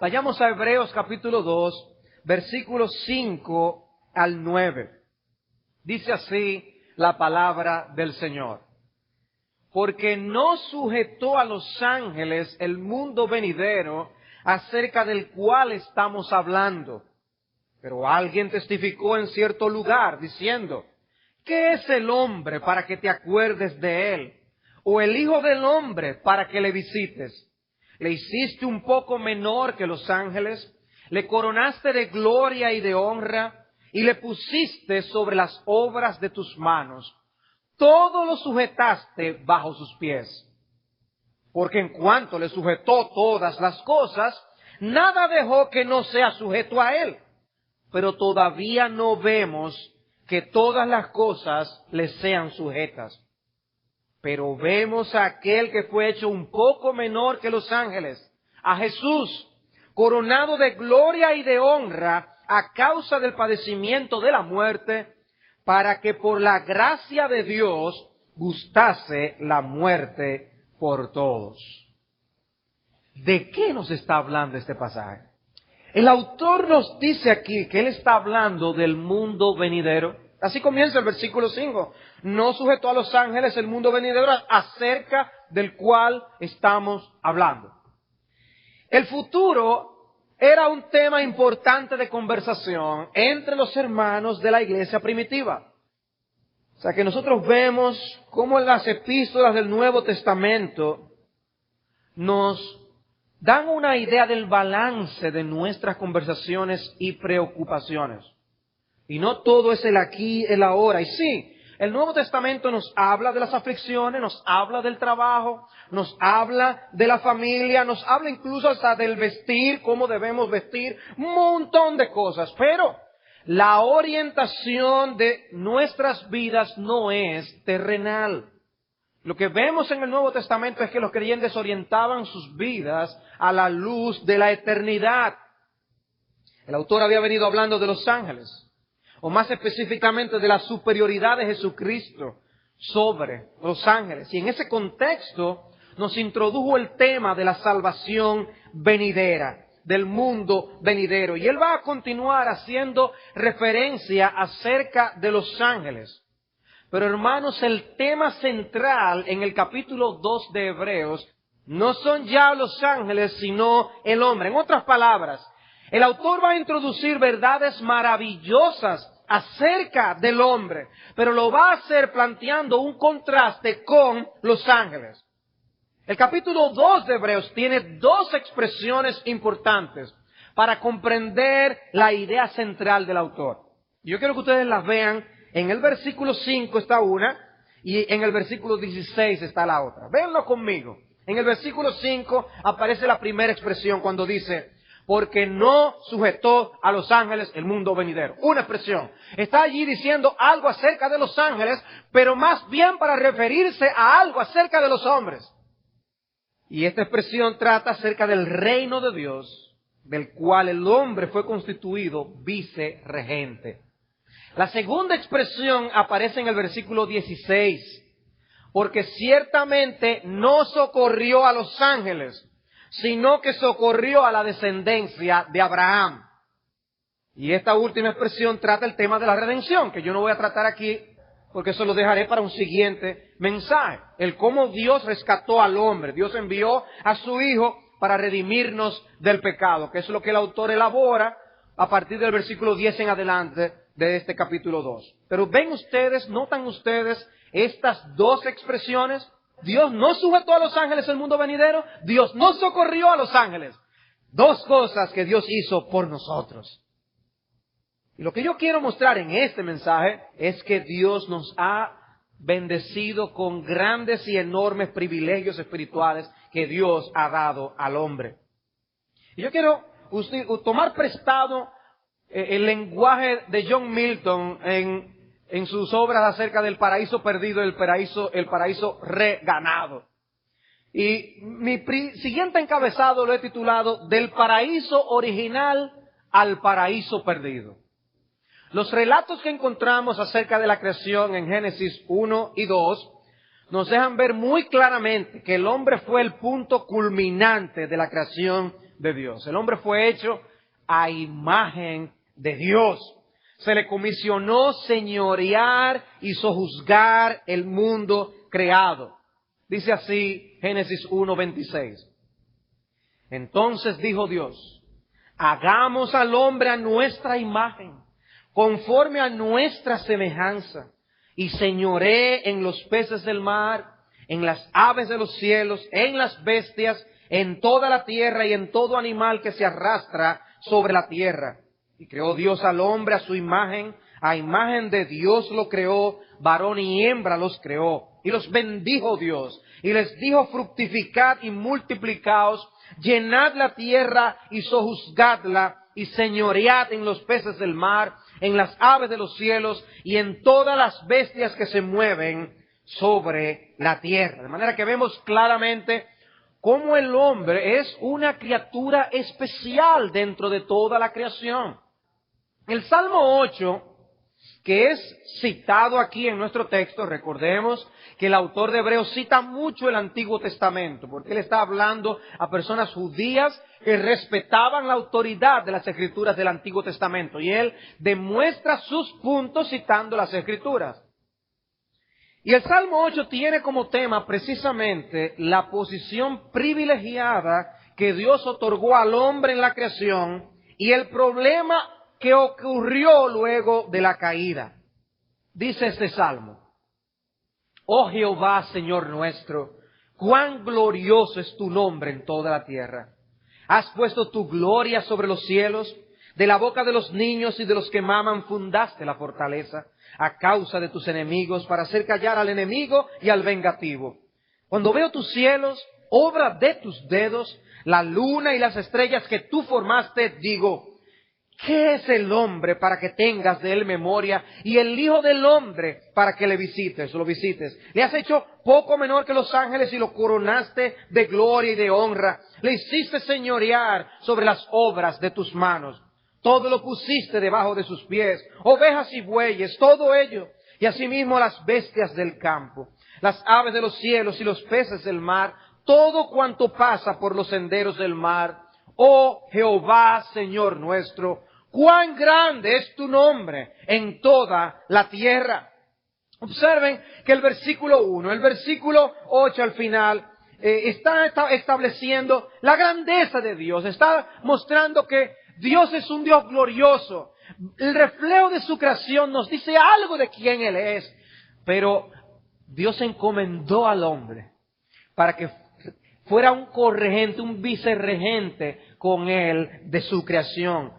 Vayamos a Hebreos capítulo 2, versículos 5 al 9. Dice así la palabra del Señor. Porque no sujetó a los ángeles el mundo venidero acerca del cual estamos hablando. Pero alguien testificó en cierto lugar diciendo, ¿qué es el hombre para que te acuerdes de él? ¿O el hijo del hombre para que le visites? Le hiciste un poco menor que los ángeles, le coronaste de gloria y de honra, y le pusiste sobre las obras de tus manos. Todo lo sujetaste bajo sus pies. Porque en cuanto le sujetó todas las cosas, nada dejó que no sea sujeto a él. Pero todavía no vemos que todas las cosas le sean sujetas. Pero vemos a aquel que fue hecho un poco menor que los ángeles, a Jesús, coronado de gloria y de honra a causa del padecimiento de la muerte, para que por la gracia de Dios gustase la muerte por todos. ¿De qué nos está hablando este pasaje? El autor nos dice aquí que él está hablando del mundo venidero. Así comienza el versículo 5. No sujetó a los ángeles el mundo venidero acerca del cual estamos hablando. El futuro era un tema importante de conversación entre los hermanos de la iglesia primitiva. O sea que nosotros vemos cómo en las epístolas del Nuevo Testamento nos dan una idea del balance de nuestras conversaciones y preocupaciones. Y no todo es el aquí, el ahora. Y sí, el Nuevo Testamento nos habla de las aflicciones, nos habla del trabajo, nos habla de la familia, nos habla incluso hasta del vestir, cómo debemos vestir, un montón de cosas. Pero la orientación de nuestras vidas no es terrenal. Lo que vemos en el Nuevo Testamento es que los creyentes orientaban sus vidas a la luz de la eternidad. El autor había venido hablando de los ángeles, o más específicamente de la superioridad de Jesucristo sobre los ángeles. Y en ese contexto nos introdujo el tema de la salvación venidera, del mundo venidero. Y él va a continuar haciendo referencia acerca de los ángeles. Pero hermanos, el tema central en el capítulo 2 de Hebreos no son ya los ángeles, sino el hombre. En otras palabras, el autor va a introducir verdades maravillosas acerca del hombre, pero lo va a hacer planteando un contraste con los ángeles. El capítulo 2 de Hebreos tiene dos expresiones importantes para comprender la idea central del autor. Yo quiero que ustedes las vean. En el versículo 5 está una y en el versículo 16 está la otra. Véanlo conmigo. En el versículo 5 aparece la primera expresión cuando dice, porque no sujetó a los ángeles el mundo venidero. Una expresión. Está allí diciendo algo acerca de los ángeles, pero más bien para referirse a algo acerca de los hombres. Y esta expresión trata acerca del reino de Dios, del cual el hombre fue constituido vicerregente. La segunda expresión aparece en el versículo 16, porque ciertamente no socorrió a los ángeles, sino que socorrió a la descendencia de Abraham. Y esta última expresión trata el tema de la redención, que yo no voy a tratar aquí, porque eso lo dejaré para un siguiente mensaje. El cómo Dios rescató al hombre. Dios envió a su Hijo para redimirnos del pecado, que es lo que el autor elabora a partir del versículo 10 en adelante de este capítulo 2. Pero ven ustedes, notan ustedes estas dos expresiones. Dios no sujetó a los ángeles el mundo venidero. Dios no socorrió a los ángeles. Dos cosas que Dios hizo por nosotros. Y lo que yo quiero mostrar en este mensaje es que Dios nos ha bendecido con grandes y enormes privilegios espirituales que Dios ha dado al hombre. Y yo quiero tomar prestado el lenguaje de John Milton en sus obras acerca del paraíso perdido y el paraíso reganado. Y mi siguiente encabezado lo he titulado Del paraíso original al paraíso perdido. Los relatos que encontramos acerca de la creación en Génesis 1 y 2 nos dejan ver muy claramente que el hombre fue el punto culminante de la creación de Dios. El hombre fue hecho a imagen de Dios. Se le comisionó señorear y sojuzgar el mundo creado. Dice así Génesis 1:26. Entonces dijo Dios: hagamos al hombre a nuestra imagen, conforme a nuestra semejanza, y señoree en los peces del mar, en las aves de los cielos, en las bestias, en toda la tierra y en todo animal que se arrastra sobre la tierra. Y creó Dios al hombre a su imagen, a imagen de Dios lo creó, varón y hembra los creó. Y los bendijo Dios, y les dijo: fructificad y multiplicaos, llenad la tierra y sojuzgadla, y señoread en los peces del mar, en las aves de los cielos, y en todas las bestias que se mueven sobre la tierra. De manera que vemos claramente cómo el hombre es una criatura especial dentro de toda la creación. El Salmo 8, que es citado aquí en nuestro texto, recordemos que el autor de Hebreos cita mucho el Antiguo Testamento, porque él está hablando a personas judías que respetaban la autoridad de las Escrituras del Antiguo Testamento, y él demuestra sus puntos citando las Escrituras. Y el Salmo 8 tiene como tema precisamente la posición privilegiada que Dios otorgó al hombre en la creación y el problema que ocurrió luego de la caída. Dice este Salmo: oh Jehová, Señor nuestro, cuán glorioso es tu nombre en toda la tierra. Has puesto tu gloria sobre los cielos, de la boca de los niños y de los que maman fundaste la fortaleza, a causa de tus enemigos, para hacer callar al enemigo y al vengativo. Cuando veo tus cielos, obra de tus dedos, la luna y las estrellas que tú formaste, digo: ¿qué es el hombre para que tengas de él memoria, y el hijo del hombre para que lo visites? Le has hecho poco menor que los ángeles y lo coronaste de gloria y de honra. Le hiciste señorear sobre las obras de tus manos. Todo lo pusiste debajo de sus pies, ovejas y bueyes, todo ello, y asimismo las bestias del campo, las aves de los cielos y los peces del mar, todo cuanto pasa por los senderos del mar. Oh Jehová, Señor nuestro, cuán grande es tu nombre en toda la tierra. Observen que el versículo 1, el versículo 8 al final, está estableciendo la grandeza de Dios, está mostrando que Dios es un Dios glorioso. El reflejo de su creación nos dice algo de quién Él es, pero Dios encomendó al hombre para que fuera un corregente, un vicerregente con Él de su creación.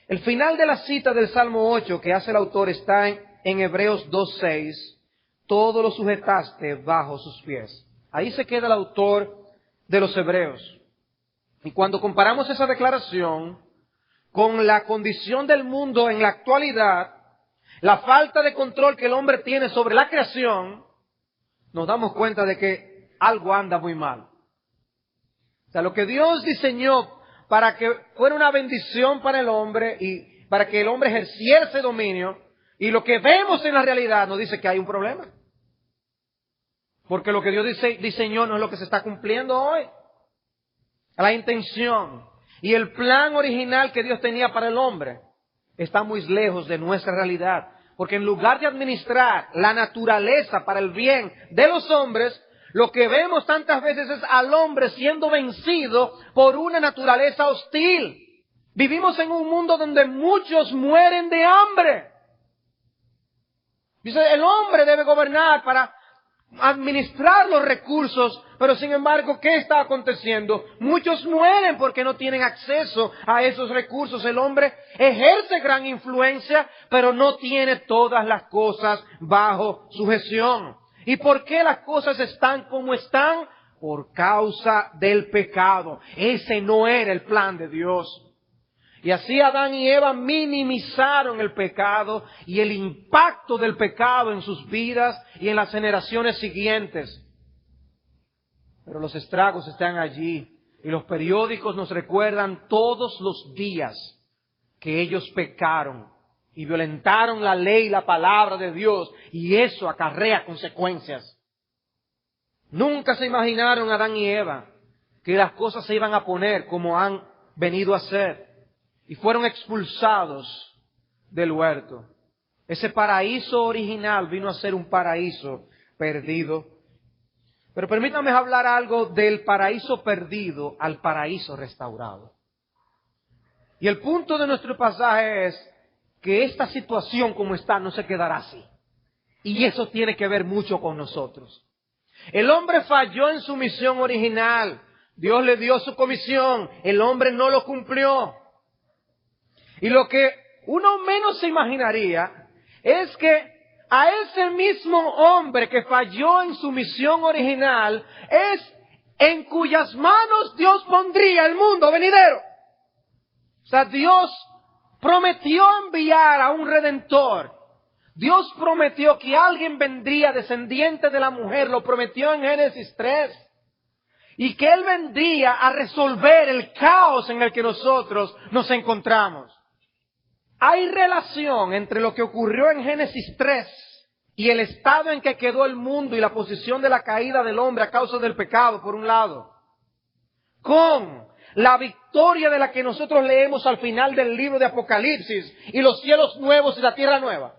El final de la cita del Salmo 8 que hace el autor está en Hebreos 2:6. Todo lo sujetaste bajo sus pies. Ahí se queda el autor de los Hebreos. Y cuando comparamos esa declaración con la condición del mundo en la actualidad, la falta de control que el hombre tiene sobre la creación, nos damos cuenta de que algo anda muy mal. O sea, lo que Dios diseñó para que fuera una bendición para el hombre y para que el hombre ejerciera ese dominio, y lo que vemos en la realidad nos dice que hay un problema. Porque lo que Dios diseñó no es lo que se está cumpliendo hoy. La intención y el plan original que Dios tenía para el hombre está muy lejos de nuestra realidad. Porque en lugar de administrar la naturaleza para el bien de los hombres, lo que vemos tantas veces es al hombre siendo vencido por una naturaleza hostil. Vivimos en un mundo donde muchos mueren de hambre. Dice, el hombre debe gobernar para administrar los recursos, pero sin embargo, ¿qué está aconteciendo? Muchos mueren porque no tienen acceso a esos recursos. El hombre ejerce gran influencia, pero no tiene todas las cosas bajo sujeción. ¿Y por qué las cosas están como están? Por causa del pecado. Ese no era el plan de Dios. Y así Adán y Eva minimizaron el pecado y el impacto del pecado en sus vidas y en las generaciones siguientes. Pero los estragos están allí y los periódicos nos recuerdan todos los días que ellos pecaron y violentaron la ley y la palabra de Dios, y eso acarrea consecuencias. Nunca se imaginaron Adán y Eva que las cosas se iban a poner como han venido a ser. Y fueron expulsados del huerto. Ese paraíso original vino a ser un paraíso perdido. Pero permítanme hablar algo del paraíso perdido al paraíso restaurado. Y el punto de nuestro pasaje es que esta situación como está no se quedará así. Y eso tiene que ver mucho con nosotros. El hombre falló en su misión original. Dios le dio su comisión. El hombre no lo cumplió. Y lo que uno menos se imaginaría es que a ese mismo hombre que falló en su misión original es en cuyas manos Dios pondría el mundo venidero. O sea, Dios prometió enviar a un redentor. Dios prometió que alguien vendría descendiente de la mujer, lo prometió en Génesis 3. Y que Él vendría a resolver el caos en el que nosotros nos encontramos. Hay relación entre lo que ocurrió en Génesis 3 y el estado en que quedó el mundo y la posición de la caída del hombre a causa del pecado, por un lado, con la victoria de la que nosotros leemos al final del libro de Apocalipsis y los cielos nuevos y la tierra nueva.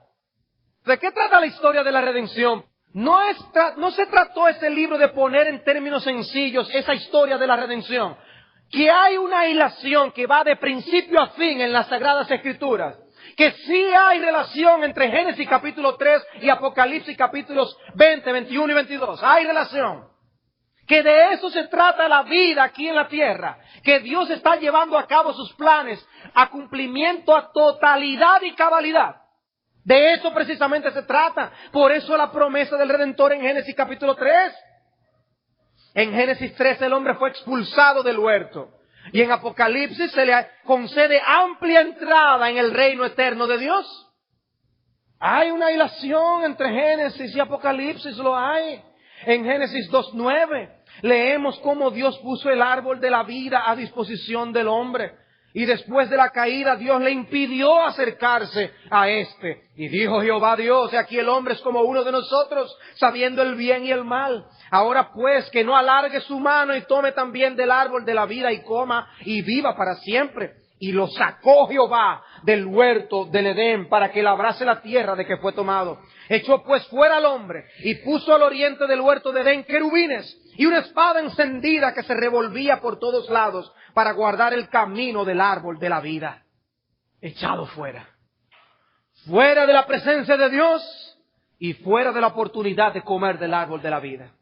¿De qué trata la historia de la redención? No se trató ese libro de poner en términos sencillos esa historia de la redención. Que hay una hilación que va de principio a fin en las Sagradas Escrituras. Que sí hay relación entre Génesis capítulo 3 y Apocalipsis capítulos 20, 21 y 22. Hay relación. Que de eso se trata la vida aquí en la tierra. Que Dios está llevando a cabo sus planes a cumplimiento a totalidad y cabalidad. De eso precisamente se trata. Por eso la promesa del Redentor en Génesis capítulo 3. En Génesis 3 el hombre fue expulsado del huerto. Y en Apocalipsis se le concede amplia entrada en el reino eterno de Dios. Hay una hilación entre Génesis y Apocalipsis, lo hay. En Génesis 2:9 leemos cómo Dios puso el árbol de la vida a disposición del hombre. Y después de la caída Dios le impidió acercarse a éste. Y dijo Jehová Dios, y aquí el hombre es como uno de nosotros, sabiendo el bien y el mal. Ahora pues que no alargue su mano y tome también del árbol de la vida y coma y viva para siempre. Y lo sacó Jehová del huerto del Edén para que labrase la tierra de que fue tomado. Echó pues fuera al hombre y puso al oriente del huerto de Edén querubines y una espada encendida que se revolvía por todos lados para guardar el camino del árbol de la vida. Echado fuera. Fuera de la presencia de Dios y fuera de la oportunidad de comer del árbol de la vida.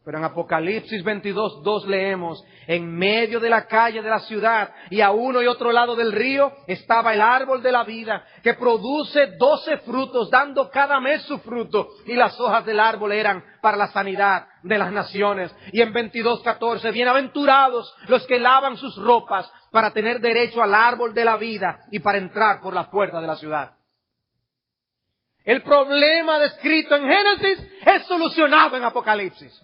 Pero en Apocalipsis 22:2 leemos, en medio de la calle de la ciudad y a uno y otro lado del río estaba el árbol de la vida que produce 12 frutos, dando cada mes su fruto, y las hojas del árbol eran para la sanidad de las naciones. Y en 22:14, bienaventurados los que lavan sus ropas para tener derecho al árbol de la vida y para entrar por la puerta de la ciudad. El problema descrito en Génesis es solucionado en Apocalipsis.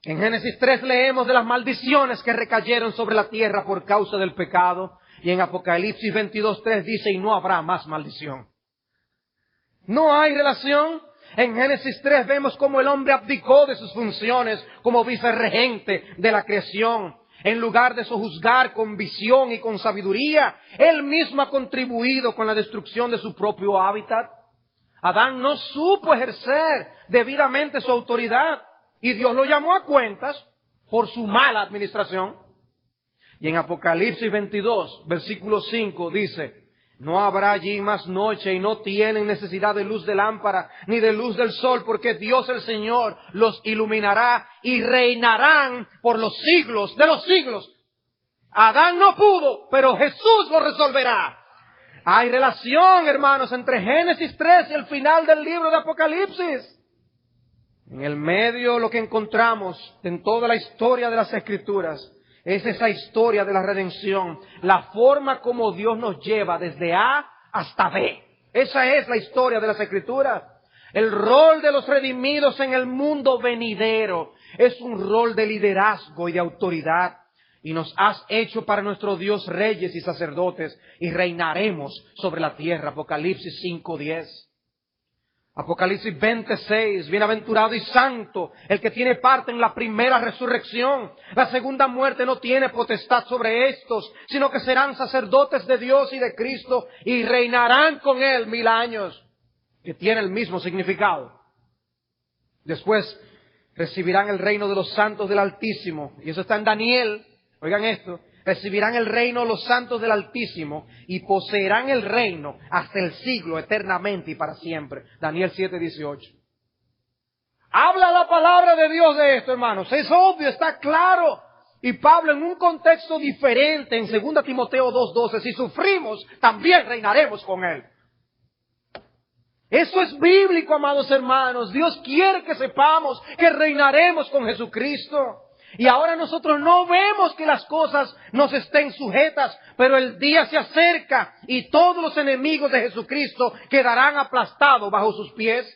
En Génesis 3 leemos de las maldiciones que recayeron sobre la tierra por causa del pecado. Y en Apocalipsis 22:3 dice, y no habrá más maldición. No hay relación. En Génesis 3 vemos cómo el hombre abdicó de sus funciones como vicerregente de la creación. En lugar de sojuzgar con visión y con sabiduría, él mismo ha contribuido con la destrucción de su propio hábitat. Adán no supo ejercer debidamente su autoridad. Y Dios lo llamó a cuentas por su mala administración. Y en Apocalipsis 22, versículo 5 dice, no habrá allí más noche y no tienen necesidad de luz de lámpara ni de luz del sol, porque Dios el Señor los iluminará y reinarán por los siglos de los siglos. Adán no pudo, pero Jesús lo resolverá. Hay relación, hermanos, entre Génesis 3 y el final del libro de Apocalipsis. En el medio lo que encontramos en toda la historia de las Escrituras es esa historia de la redención, la forma como Dios nos lleva desde A hasta B. Esa es la historia de las Escrituras. El rol de los redimidos en el mundo venidero es un rol de liderazgo y de autoridad. Y nos has hecho para nuestro Dios reyes y sacerdotes y reinaremos sobre la tierra. Apocalipsis 5:10. Apocalipsis 26, bienaventurado y santo el que tiene parte en la primera resurrección. La segunda muerte no tiene potestad sobre estos, sino que serán sacerdotes de Dios y de Cristo y reinarán con Él 1000 años, que tiene el mismo significado. Después recibirán el reino de los santos del Altísimo, y eso está en Daniel, oigan esto, recibirán el reino los santos del Altísimo y poseerán el reino hasta el siglo, eternamente y para siempre. Daniel 7:18. Habla la palabra de Dios de esto, hermanos. Es obvio, está claro. Y Pablo en un contexto diferente, en 2 Timoteo 2:12, si sufrimos, también reinaremos con Él. Eso es bíblico, amados hermanos. Dios quiere que sepamos que reinaremos con Jesucristo. Y ahora nosotros no vemos que las cosas nos estén sujetas, pero el día se acerca y todos los enemigos de Jesucristo quedarán aplastados bajo sus pies,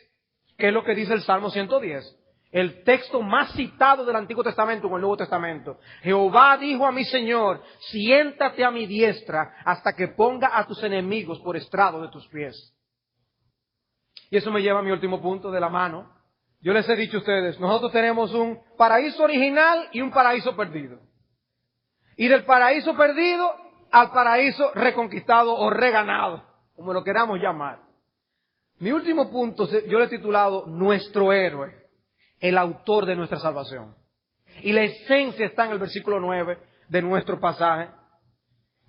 que es lo que dice el Salmo 110. El texto más citado del Antiguo Testamento con el Nuevo Testamento. Jehová dijo a mi Señor, siéntate a mi diestra hasta que ponga a tus enemigos por estrado de tus pies. Y eso me lleva a mi último punto de la mano. Yo les he dicho a ustedes, nosotros tenemos un paraíso original y un paraíso perdido. Y del paraíso perdido al paraíso reconquistado o reganado, como lo queramos llamar. Mi último punto yo le he titulado Nuestro héroe, el autor de nuestra salvación. Y la esencia está en el versículo 9 de nuestro pasaje.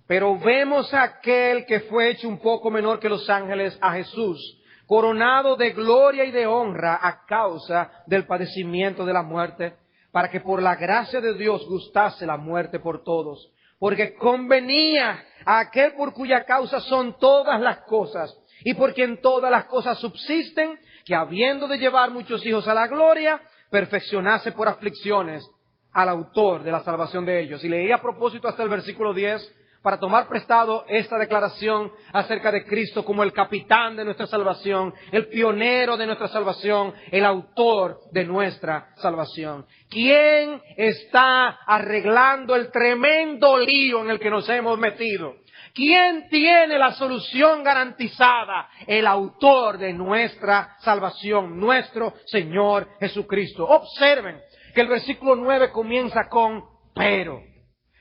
Pero vemos a aquel que fue hecho un poco menor que los ángeles, a Jesús, coronado de gloria y de honra a causa del padecimiento de la muerte, para que por la gracia de Dios gustase la muerte por todos. Porque convenía a aquel por cuya causa son todas las cosas, y por quien todas las cosas subsisten, que habiendo de llevar muchos hijos a la gloria, perfeccionase por aflicciones al autor de la salvación de ellos. Y leí a propósito hasta el versículo 10, para tomar prestado esta declaración acerca de Cristo como el capitán de nuestra salvación, el pionero de nuestra salvación, el autor de nuestra salvación. ¿Quién está arreglando el tremendo lío en el que nos hemos metido? ¿Quién tiene la solución garantizada? El autor de nuestra salvación, nuestro Señor Jesucristo. Observen que el versículo 9 comienza con pero.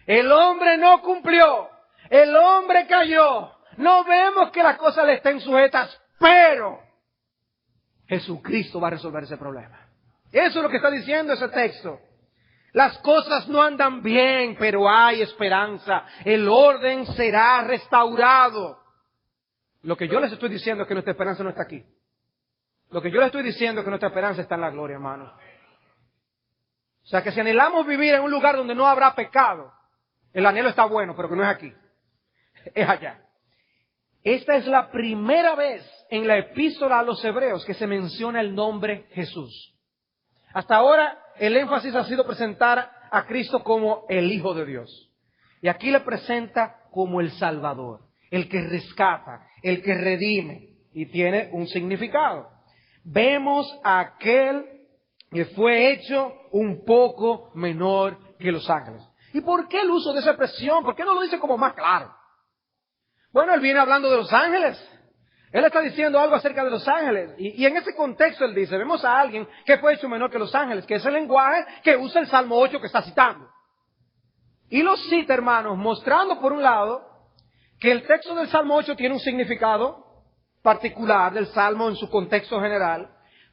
El hombre no cumplió, el hombre cayó. No vemos que las cosas le estén sujetas, pero Jesucristo va a resolver ese problema. Eso es lo que está diciendo ese texto. Las cosas no andan bien, pero hay esperanza. El orden será restaurado. Lo que yo les estoy diciendo es que nuestra esperanza no está aquí. Lo que yo les estoy diciendo es que nuestra esperanza está en la gloria, hermano. O sea que si anhelamos vivir en un lugar donde no habrá pecado, el anhelo está bueno, pero que no es aquí. Es allá. Esta es la primera vez en la epístola a los hebreos que se menciona el nombre Jesús. Hasta ahora el énfasis ha sido presentar a Cristo como el Hijo de Dios. Y aquí le presenta como el Salvador, el que rescata, el que redime. Y tiene un significado. Vemos a aquel que fue hecho un poco menor que los ángeles. ¿Y por qué el uso de esa expresión? ¿Por qué no lo dice como más claro? Bueno, él viene hablando de los ángeles. Él está diciendo algo acerca de los ángeles. Y en ese contexto él dice, vemos a alguien que fue hecho menor que los ángeles, que es el lenguaje que usa el Salmo 8 que está citando. Y lo cita, hermanos, mostrando por un lado que el texto del Salmo 8 tiene un significado particular del Salmo en su contexto general,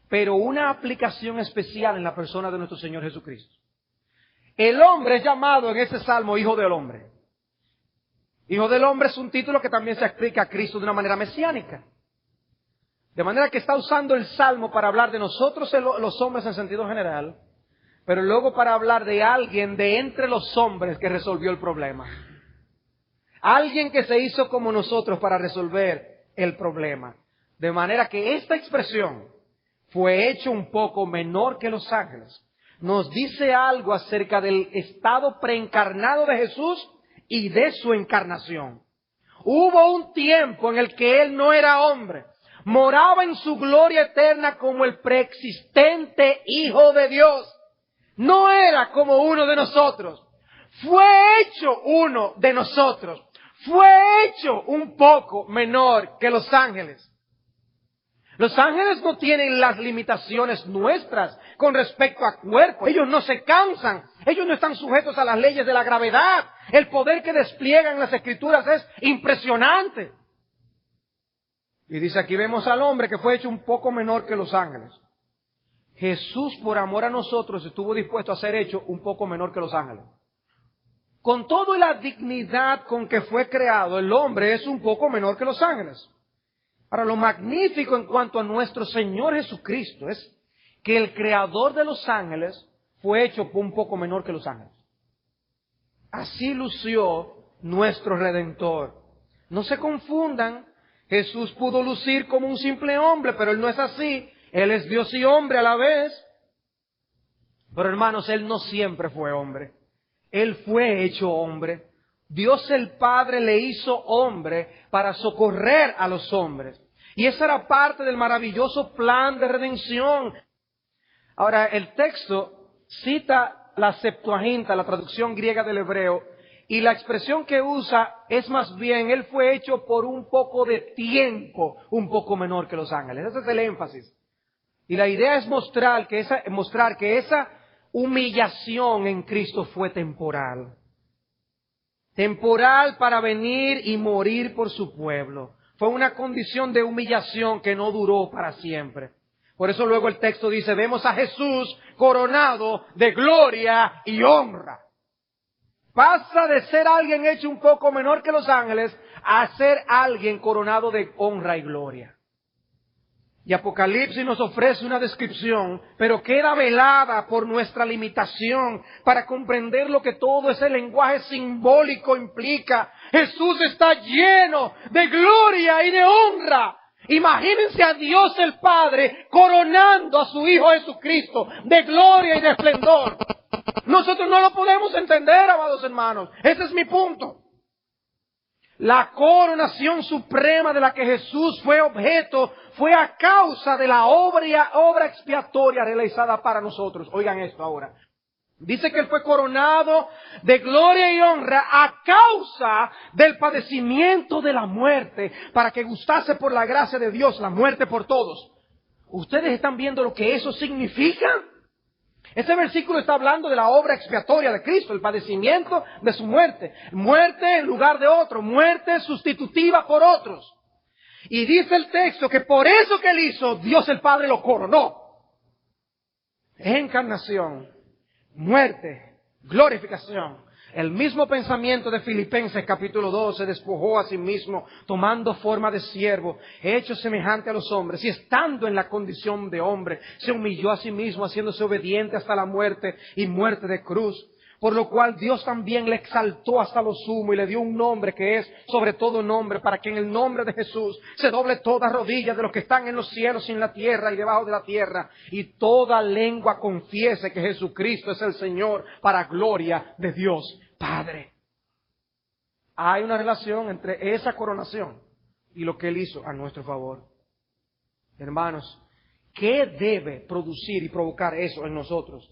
pero una aplicación especial en la persona de nuestro Señor Jesucristo. El hombre es llamado en ese Salmo Hijo del Hombre. Hijo del Hombre es un título que también se explica a Cristo de una manera mesiánica. De manera que está usando el Salmo para hablar de nosotros los hombres en sentido general, pero luego para hablar de alguien de entre los hombres que resolvió el problema. Alguien que se hizo como nosotros para resolver el problema. De manera que esta expresión fue hecho un poco menor que los ángeles. Nos dice algo acerca del estado preencarnado de Jesús y de su encarnación. Hubo un tiempo en el que Él no era hombre. Moraba en su gloria eterna como el preexistente Hijo de Dios. No era como uno de nosotros. Fue hecho uno de nosotros. Fue hecho un poco menor que los ángeles. Los ángeles no tienen las limitaciones nuestras con respecto a cuerpo. Ellos no se cansan. Ellos no están sujetos a las leyes de la gravedad. El poder que despliegan las Escrituras es impresionante. Y dice, aquí vemos al hombre que fue hecho un poco menor que los ángeles. Jesús, por amor a nosotros, estuvo dispuesto a ser hecho un poco menor que los ángeles. Con toda la dignidad con que fue creado, el hombre es un poco menor que los ángeles. Ahora, lo magnífico en cuanto a nuestro Señor Jesucristo es que el creador de los ángeles fue hecho un poco menor que los ángeles. Así lució nuestro Redentor. No se confundan, Jesús pudo lucir como un simple hombre, pero Él no es así. Él es Dios y hombre a la vez. Pero hermanos, Él no siempre fue hombre. Él fue hecho hombre. Dios el Padre le hizo hombre para socorrer a los hombres. Y esa era parte del maravilloso plan de redención. Ahora, el texto cita la Septuaginta, la traducción griega del hebreo, y la expresión que usa es más bien, Él fue hecho por un poco de tiempo, un poco menor que los ángeles. Ese es el énfasis. Y la idea es mostrar que esa humillación en Cristo fue temporal. Temporal para venir y morir por su pueblo. Fue una condición de humillación que no duró para siempre. Por eso luego el texto dice, vemos a Jesús coronado de gloria y honra. Pasa de ser alguien hecho un poco menor que los ángeles a ser alguien coronado de honra y gloria. Y Apocalipsis nos ofrece una descripción, pero queda velada por nuestra limitación para comprender lo que todo ese lenguaje simbólico implica. Jesús está lleno de gloria y de honra. Imagínense a Dios el Padre coronando a su Hijo Jesucristo de gloria y de esplendor. Nosotros no lo podemos entender, amados hermanos. Ese es mi punto. La coronación suprema de la que Jesús fue objeto fue a causa de la obra expiatoria realizada para nosotros. Oigan esto ahora. Dice que Él fue coronado de gloria y honra a causa del padecimiento de la muerte, para que gustase por la gracia de Dios la muerte por todos. ¿Ustedes están viendo lo que eso significa? Ese versículo está hablando de la obra expiatoria de Cristo, el padecimiento de su muerte. Muerte en lugar de otro, muerte sustitutiva por otros. Y dice el texto que por eso que Él hizo, Dios el Padre lo coronó. Encarnación, muerte, glorificación. El mismo pensamiento de Filipenses capítulo 2 se despojó a sí mismo, tomando forma de siervo, hecho semejante a los hombres, y estando en la condición de hombre, se humilló a sí mismo, haciéndose obediente hasta la muerte y muerte de cruz. Por lo cual Dios también le exaltó hasta lo sumo y le dio un nombre que es sobre todo nombre, para que en el nombre de Jesús se doble toda rodilla de los que están en los cielos y en la tierra y debajo de la tierra, y toda lengua confiese que Jesucristo es el Señor, para gloria de Dios Padre. Hay una relación entre esa coronación y lo que Él hizo a nuestro favor. Hermanos, ¿qué debe producir y provocar eso en nosotros?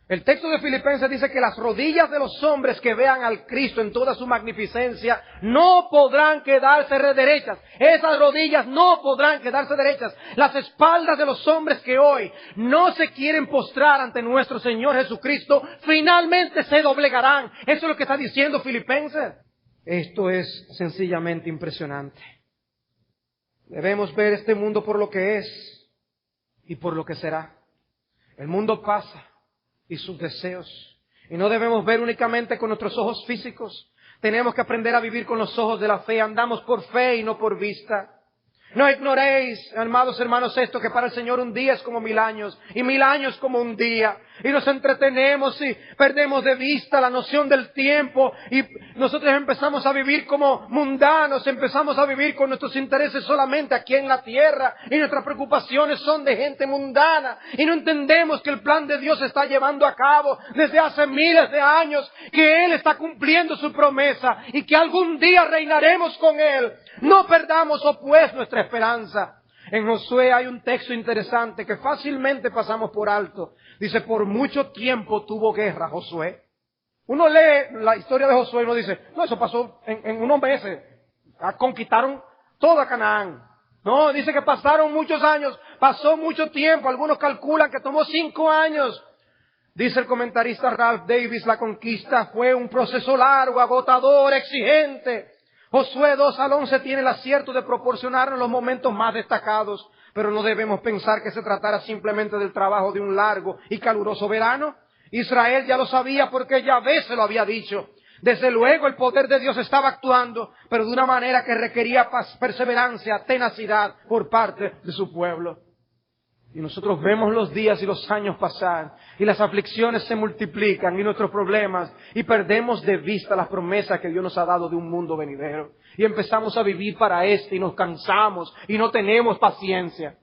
El texto de Filipenses dice que las rodillas de los hombres que vean al Cristo en toda su magnificencia no podrán quedarse derechas. Esas rodillas no podrán quedarse derechas. Las espaldas de los hombres que hoy no se quieren postrar ante nuestro Señor Jesucristo, finalmente se doblegarán. Eso es lo que está diciendo Filipenses. Esto es sencillamente impresionante. Debemos ver este mundo por lo que es y por lo que será. El mundo pasa y sus deseos. Y no debemos ver únicamente con nuestros ojos físicos. Tenemos que aprender a vivir con los ojos de la fe. Andamos por fe y no por vista. No ignoréis, amados hermanos, esto, que para el Señor un día es como 1000 años, y 1000 años como un día. Y nos entretenemos y perdemos de vista la noción del tiempo, y nosotros empezamos a vivir como mundanos, empezamos a vivir con nuestros intereses solamente aquí en la tierra, y nuestras preocupaciones son de gente mundana, y no entendemos que el plan de Dios se está llevando a cabo desde hace miles de años, que Él está cumpliendo su promesa, y que algún día reinaremos con Él. No perdamos, pues, nuestra esperanza. En Josué hay un texto interesante que fácilmente pasamos por alto. Dice, por mucho tiempo tuvo guerra Josué. Uno lee la historia de Josué y uno dice, no, eso pasó en unos meses. Conquistaron toda Canaán. No, dice que pasaron muchos años, pasó mucho tiempo, algunos calculan que tomó 5 años. Dice el comentarista Ralph Davis, la conquista fue un proceso largo, agotador, exigente. Josué 2:11 tiene el acierto de proporcionarnos los momentos más destacados, pero no debemos pensar que se tratara simplemente del trabajo de un largo y caluroso verano. Israel ya lo sabía porque Yahvé se lo había dicho. Desde luego el poder de Dios estaba actuando, pero de una manera que requería perseverancia, tenacidad por parte de su pueblo. Y nosotros vemos los días y los años pasar, y las aflicciones se multiplican, y nuestros problemas, y perdemos de vista las promesas que Dios nos ha dado de un mundo venidero. Y empezamos a vivir para y nos cansamos, y no tenemos paciencia.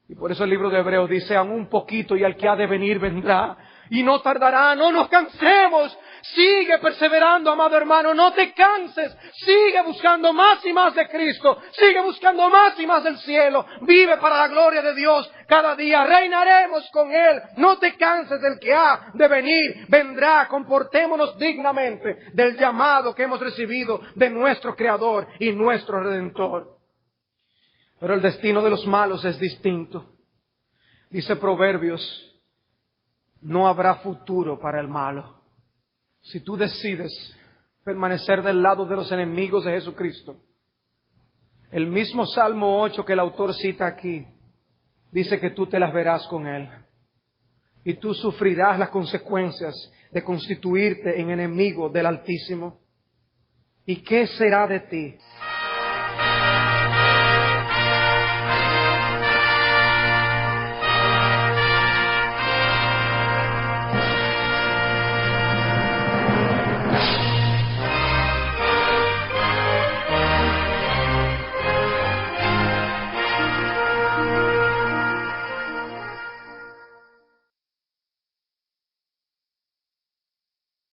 Y por eso el libro de Hebreos dice, aún un poquito, y el que ha de venir vendrá, y no tardará, no nos cansemos. Sigue perseverando, amado hermano, no te canses. Sigue buscando más y más de Cristo. Sigue buscando más y más del cielo. Vive para la gloria de Dios. Cada día reinaremos con Él. No te canses, del que ha de venir vendrá. Comportémonos dignamente del llamado que hemos recibido de nuestro Creador y nuestro Redentor. Pero el destino de los malos es distinto. Dice Proverbios, no habrá futuro para el malo. Si tú decides permanecer del lado de los enemigos de Jesucristo, el mismo Salmo 8 que el autor cita aquí, dice que tú te las verás con Él. Y tú sufrirás las consecuencias de constituirte en enemigo del Altísimo. ¿Y qué será de ti